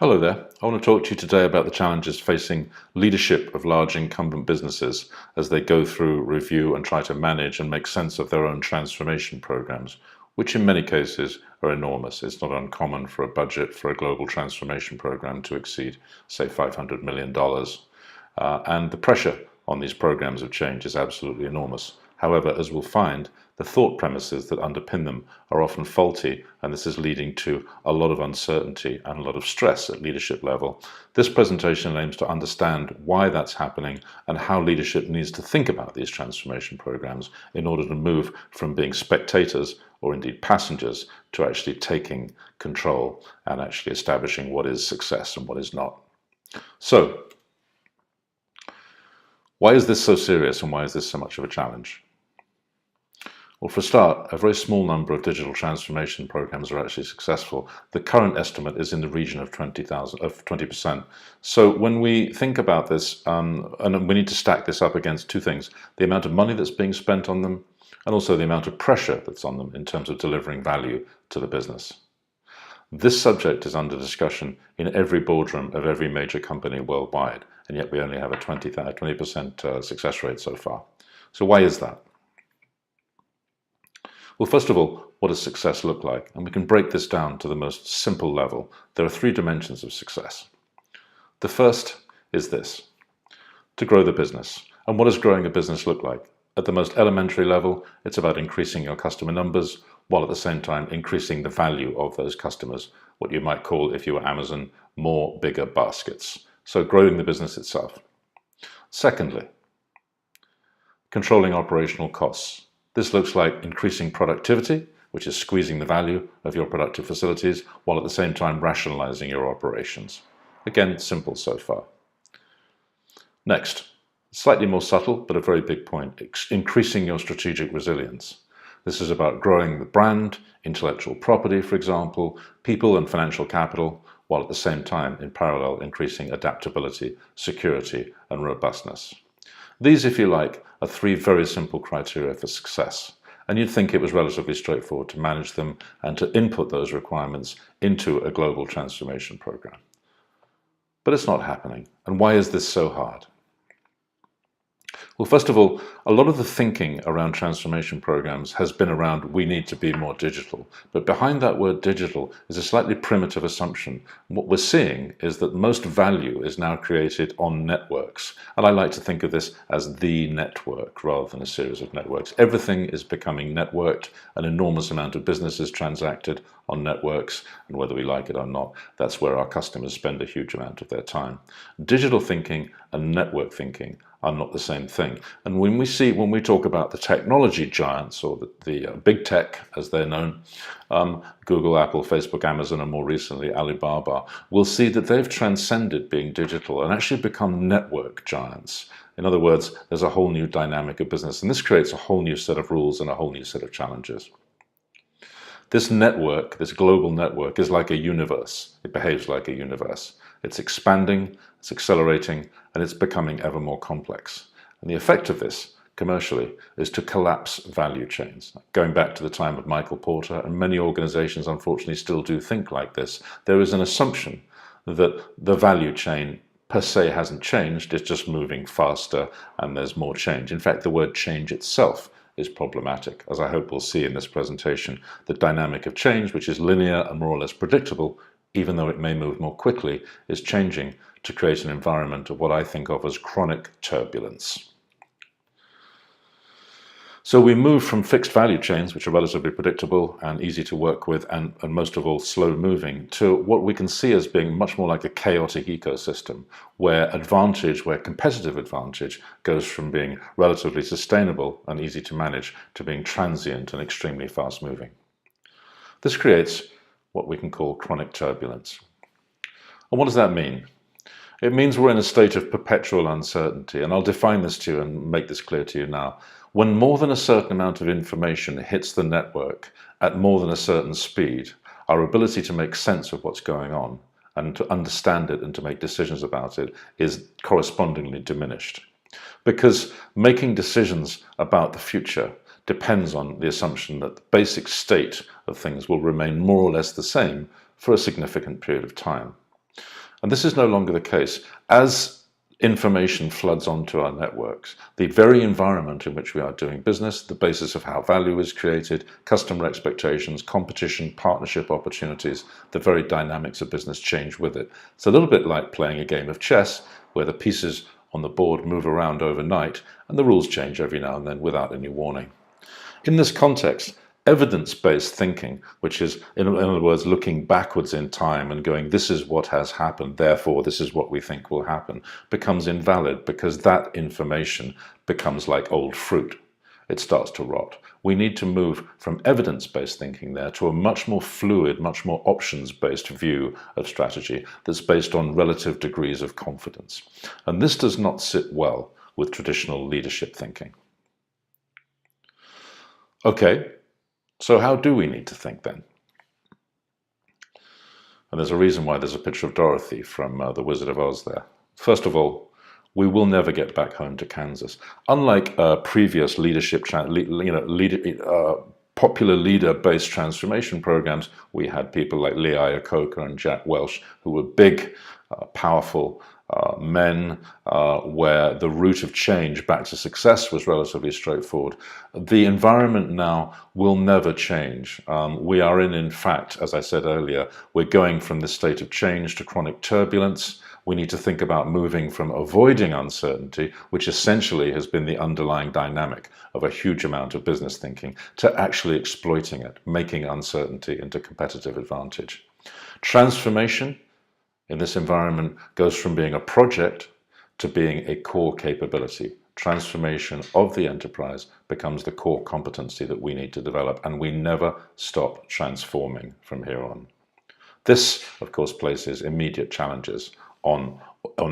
Hello there. I want to talk to you today about the challenges facing leadership of large incumbent businesses as they go through, review, and try to manage and make sense of their own transformation programs, which in many cases are enormous. It's not uncommon for a budget for a global transformation program to exceed, say, $500 million. And the pressure on these programs of change is absolutely enormous. However, as we'll find, the thought premises that underpin them are often faulty, and this is leading to a lot of uncertainty and a lot of stress at leadership level. This presentation aims to understand why that's happening and how leadership needs to think about these transformation programs in order to move from being spectators or indeed passengers to actually taking control and actually establishing what is success and what is not. So, why is this so serious and why is this so much of a challenge? Well, for a start, a very small number of digital transformation programs are actually successful. The current estimate is in the region of 20%. So when we think about this, and we need to stack this up against two things: the amount of money that's being spent on them, and also the amount of pressure that's on them in terms of delivering value to the business. This subject is under discussion in every boardroom of every major company worldwide, and yet we only have a 20% success rate so far. So why is that? Well, first of all, what does success look like? And we can break this down to the most simple level. There are three dimensions of success. The first is this: to grow the business. And what does growing a business look like? At the most elementary level, it's about increasing your customer numbers, while at the same time increasing the value of those customers, what you might call, if you were Amazon, more bigger baskets. So growing the business itself. Secondly, controlling operational costs. This looks like increasing productivity, which is squeezing the value of your productive facilities, while at the same time rationalizing your operations. Again, simple so far. Next, slightly more subtle, but a very big point: increasing your strategic resilience. This is about growing the brand, intellectual property, for example, people and financial capital, while at the same time, in parallel, increasing adaptability, security, and robustness. These, if you like, are three very simple criteria for success, and you'd think it was relatively straightforward to manage them and to input those requirements into a global transformation program. But it's not happening. And why is this so hard? Well, first of all, a lot of the thinking around transformation programs has been around we need to be more digital. But behind that word digital is a slightly primitive assumption. What we're seeing is that most value is now created on networks. And I like to think of this as the network rather than a series of networks. Everything is becoming networked. An enormous amount of business is transacted on networks. And whether we like it or not, that's where our customers spend a huge amount of their time. Digital thinking and network thinking are not the same thing. And when we talk about the technology giants, or the big tech as they're known, Google, Apple, Facebook, Amazon, and more recently Alibaba, we'll see that they've transcended being digital and actually become network giants. In other words, there's a whole new dynamic of business, and this creates a whole new set of rules and a whole new set of challenges. This network, this global network, is like a universe. It behaves like a universe. It's expanding, it's accelerating, and it's becoming ever more complex. And the effect of this, commercially, is to collapse value chains. Going back to the time of Michael Porter, and many organizations unfortunately still do think like this, there is an assumption that the value chain per se hasn't changed, it's just moving faster and there's more change. In fact, the word change itself is problematic. As I hope we'll see in this presentation, the dynamic of change, which is linear and more or less predictable, even though it may move more quickly, is changing to create an environment of what I think of as chronic turbulence. So we move from fixed value chains, which are relatively predictable and easy to work with, and most of all slow moving, to what we can see as being much more like a chaotic ecosystem, where competitive advantage goes from being relatively sustainable and easy to manage to being transient and extremely fast moving. This creates what we can call chronic turbulence. And what does that mean? It means we're in a state of perpetual uncertainty, and I'll define this to you and make this clear to you now. When more than a certain amount of information hits the network at more than a certain speed, our ability to make sense of what's going on and to understand it and to make decisions about it is correspondingly diminished. Because making decisions about the future depends on the assumption that the basic state of things will remain more or less the same for a significant period of time. And this is no longer the case. As information floods onto our networks, the very environment in which we are doing business, the basis of how value is created, customer expectations, competition, partnership opportunities, the very dynamics of business change with it. It's a little bit like playing a game of chess where the pieces on the board move around overnight and the rules change every now and then without any warning. In this context, evidence-based thinking, which is, in other words, looking backwards in time and going, this is what has happened, therefore this is what we think will happen, becomes invalid because that information becomes like old fruit. It starts to rot. We need to move from evidence-based thinking there to a much more fluid, much more options-based view of strategy that's based on relative degrees of confidence. And this does not sit well with traditional leadership thinking. Okay, so how do we need to think then? And there's a reason why there's a picture of Dorothy from The Wizard of Oz there. First of all, we will never get back home to Kansas. Unlike previous leadership, popular leader-based transformation programs, we had people like Lee Iacocca and Jack Welch, who were big, powerful men, where the route of change back to success was relatively straightforward. The environment now will never change. We are in fact, as I said earlier, we're going from this state of change to chronic turbulence. We need to think about moving from avoiding uncertainty, which essentially has been the underlying dynamic of a huge amount of business thinking, to actually exploiting it, making uncertainty into competitive advantage. Transformation in this environment goes from being a project to being a core capability. Transformation of the enterprise becomes the core competency that we need to develop, and we never stop transforming from here on. This, of course, places immediate challenges on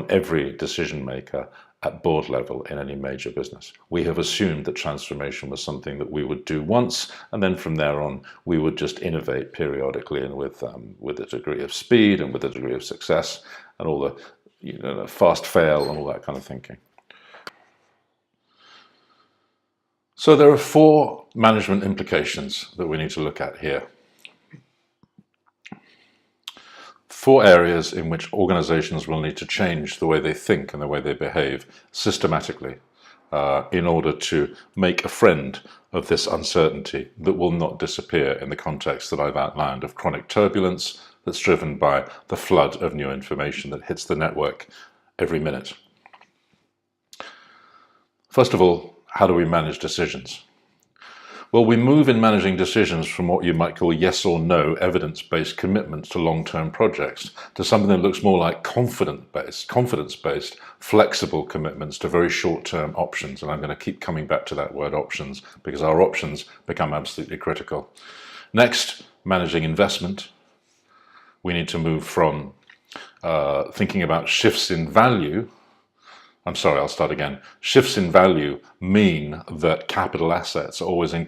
every decision maker at board level in any major business. We have assumed that transformation was something that we would do once, and then from there on we would just innovate periodically and with a degree of speed and with a degree of success and all the fast fail and all that kind of thinking. So there are 4 management implications that we need to look at here. 4 areas in which organizations will need to change the way they think and the way they behave systematically in order to make a friend of this uncertainty that will not disappear in the context that I've outlined of chronic turbulence that's driven by the flood of new information that hits the network every minute. First of all, how do we manage decisions? Well, we move in managing decisions from what you might call yes or no evidence-based commitments to long-term projects to something that looks more like confidence-based, flexible commitments to very short-term options. And I'm going to keep coming back to that word options because our options become absolutely critical. Next, managing investment. We need to move from thinking about shifts in value. I'll start again. Shifts in value mean that capital assets are always in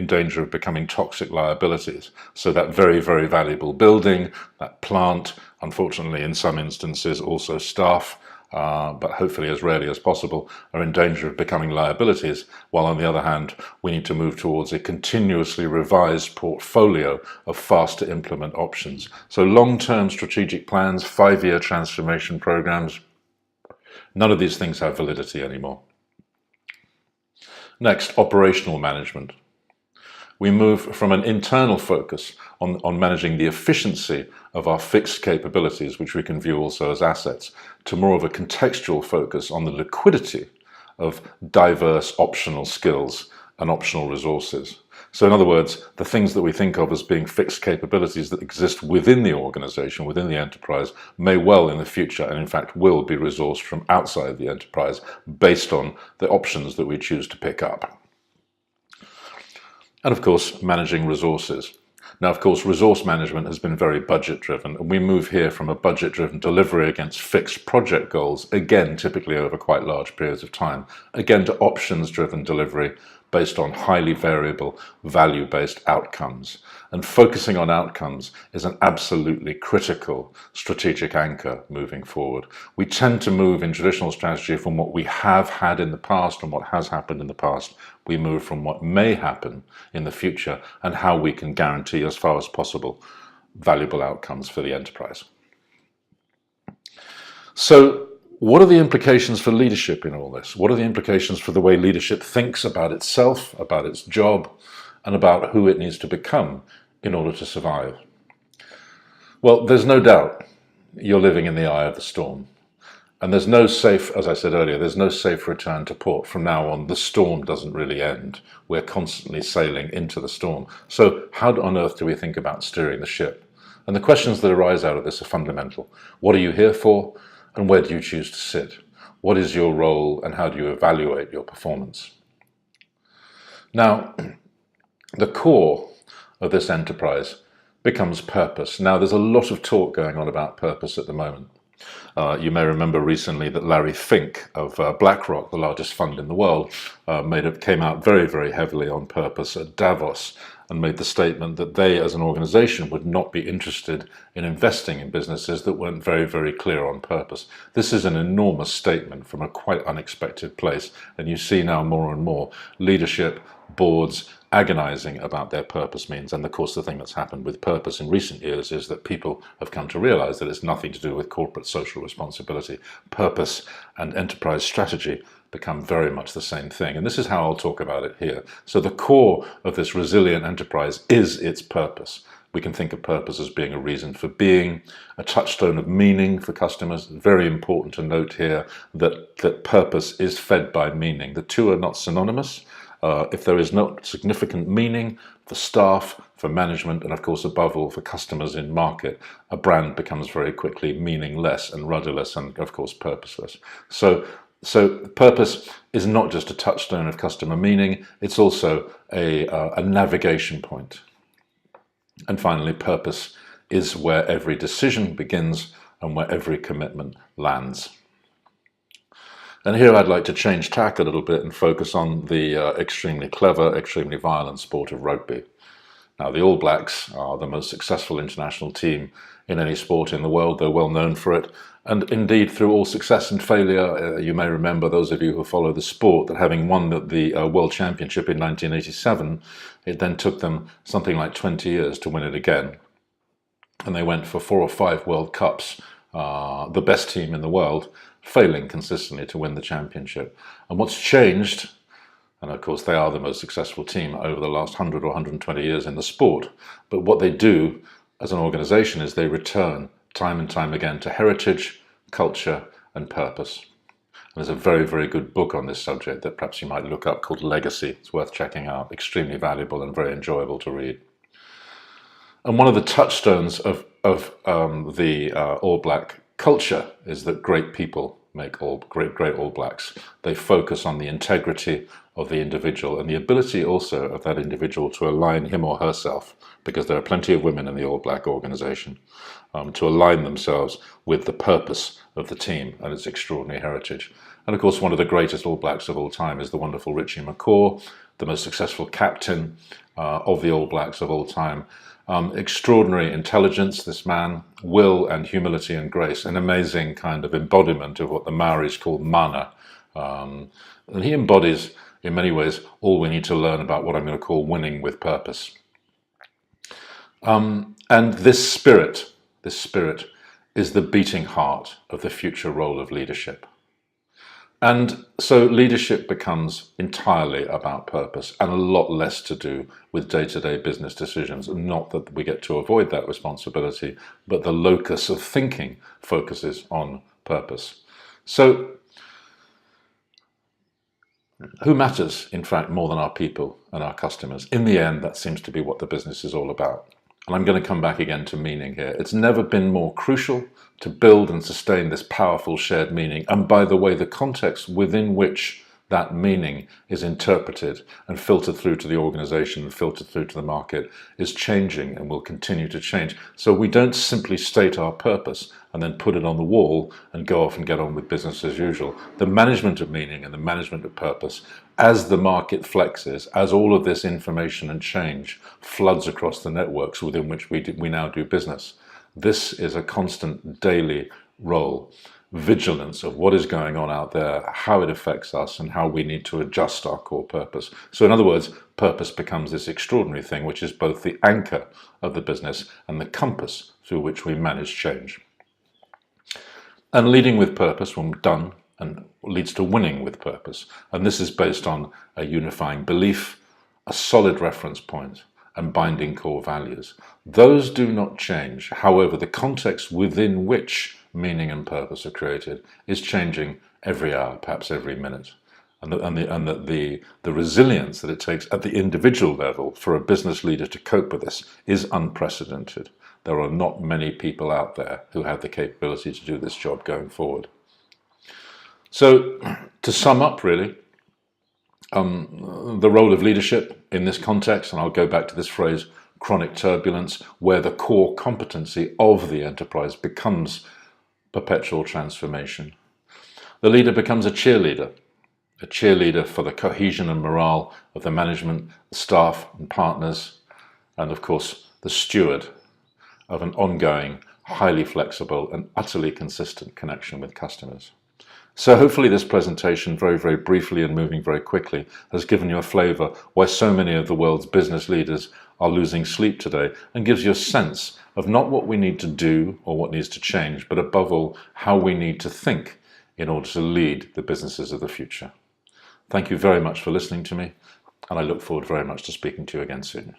danger of becoming toxic liabilities. So that very, very valuable building, that plant, unfortunately in some instances also staff, but hopefully as rarely as possible, are in danger of becoming liabilities, while on the other hand, we need to move towards a continuously revised portfolio of fast to implement options. So long-term strategic plans, 5-year transformation programs, none of these things have validity anymore. Next, operational management. We move from an internal focus on managing the efficiency of our fixed capabilities, which we can view also as assets, to more of a contextual focus on the liquidity of diverse optional skills and optional resources. So in other words, the things that we think of as being fixed capabilities that exist within the organization, within the enterprise, may well in the future, and in fact will, be resourced from outside the enterprise based on the options that we choose to pick up. And of course, managing resources. Now, of course, resource management has been very budget-driven, and we move here from a budget-driven delivery against fixed project goals, again, typically over quite large periods of time, again to options-driven delivery based on highly variable, value-based outcomes. And focusing on outcomes is an absolutely critical strategic anchor moving forward. We tend to move in traditional strategy from what we have had in the past and what has happened in the past. We move from what may happen in the future and how we can guarantee as far as possible valuable outcomes for the enterprise. So, what are the implications for leadership in all this? What are the implications for the way leadership thinks about itself, about its job, and about who it needs to become in order to survive? Well, there's no doubt you're living in the eye of the storm. And there's no safe, as I said earlier, there's no safe return to port. From now on, the storm doesn't really end. We're constantly sailing into the storm. So how on earth do we think about steering the ship? And the questions that arise out of this are fundamental. What are you here for? And where do you choose to sit? What is your role and how do you evaluate your performance? Now, the core of this enterprise becomes purpose. Now, there's a lot of talk going on about purpose at the moment. You may remember recently that Larry Fink of BlackRock, the largest fund in the world, came out very, very heavily on purpose at Davos and made the statement that they as an organization would not be interested in investing in businesses that weren't very, very clear on purpose. This is an enormous statement from a quite unexpected place, and you see now more and more leadership, boards, agonizing about their purpose means. And of course, the thing that's happened with purpose in recent years is that people have come to realize that it's nothing to do with corporate social responsibility. Purpose and enterprise strategy become very much the same thing. And this is how I'll talk about it here. So the core of this resilient enterprise is its purpose. We can think of purpose as being a reason for being, a touchstone of meaning for customers. Very important to note here that purpose is fed by meaning. The two are not synonymous. If there is no significant meaning for staff, for management, and of course, above all, for customers in market, a brand becomes very quickly meaningless and rudderless and, of course, purposeless. So purpose is not just a touchstone of customer meaning, it's also a navigation point. And finally, purpose is where every decision begins and where every commitment lands. And here I'd like to change tack a little bit and focus on the extremely clever, extremely violent sport of rugby. Now, the All Blacks are the most successful international team in any sport in the world. They're well known for it. And indeed, through all success and failure, you may remember, those of you who follow the sport, that having won the World Championship in 1987, it then took them something like 20 years to win it again. And they went for 4 or 5 World Cups, the best team in the world, failing consistently to win the championship. And what's changed, and of course they are the most successful team over the last 100 or 120 years in the sport, but what they do as an organization is they return time and time again to heritage, culture, and purpose. And there's a very, very good book on this subject that perhaps you might look up called Legacy. It's worth checking out, extremely valuable and very enjoyable to read. And one of the touchstones of the All Black culture is that great people make great All Blacks. They focus on the integrity of the individual and the ability also of that individual to align him or herself, because there are plenty of women in the All Black organization, to align themselves with the purpose of the team and its extraordinary heritage. And of course, one of the greatest All Blacks of all time is the wonderful Richie McCaw, the most successful captain of the All Blacks of all time. Extraordinary intelligence, this man, will and humility and grace, an amazing kind of embodiment of what the Maoris call mana. And he embodies, in many ways, all we need to learn about what I'm going to call winning with purpose. And this spirit is the beating heart of the future role of leadership. And so leadership becomes entirely about purpose and a lot less to do with day-to-day business decisions. Not that we get to avoid that responsibility, but the locus of thinking focuses on purpose. So who matters, in fact, more than our people and our customers? In the end, that seems to be what the business is all about. And I'm going to come back again to meaning here. It's never been more crucial to build and sustain this powerful shared meaning. And by the way, the context within which that meaning is interpreted and filtered through to the organization and filtered through to the market is changing and will continue to change. So we don't simply state our purpose and then put it on the wall and go off and get on with business as usual. The management of meaning and the management of purpose, as the market flexes, as all of this information and change floods across the networks within which we now do business, this is a constant daily role. Vigilance of what is going on out there, how it affects us, and how we need to adjust our core purpose. So in other words, purpose becomes this extraordinary thing which is both the anchor of the business and the compass through which we manage change. And leading with purpose, when done, and leads to winning with purpose. And this is based on a unifying belief, a solid reference point, and binding core values. Those do not change. However, the context within which meaning and purpose are created is changing every hour, perhaps every minute. And the resilience that it takes at the individual level for a business leader to cope with this is unprecedented. There are not many people out there who have the capability to do this job going forward. So, to sum up, really, the role of leadership in this context, and I'll go back to this phrase, chronic turbulence, where the core competency of the enterprise becomes perpetual transformation. The leader becomes a cheerleader for the cohesion and morale of the management, staff and partners, and of course the steward of an ongoing, highly flexible and utterly consistent connection with customers. So hopefully this presentation, very, very briefly and moving very quickly, has given you a flavour why so many of the world's business leaders are losing sleep today, and gives you a sense of not what we need to do or what needs to change, but above all, how we need to think in order to lead the businesses of the future. Thank you very much for listening to me, and I look forward very much to speaking to you again soon.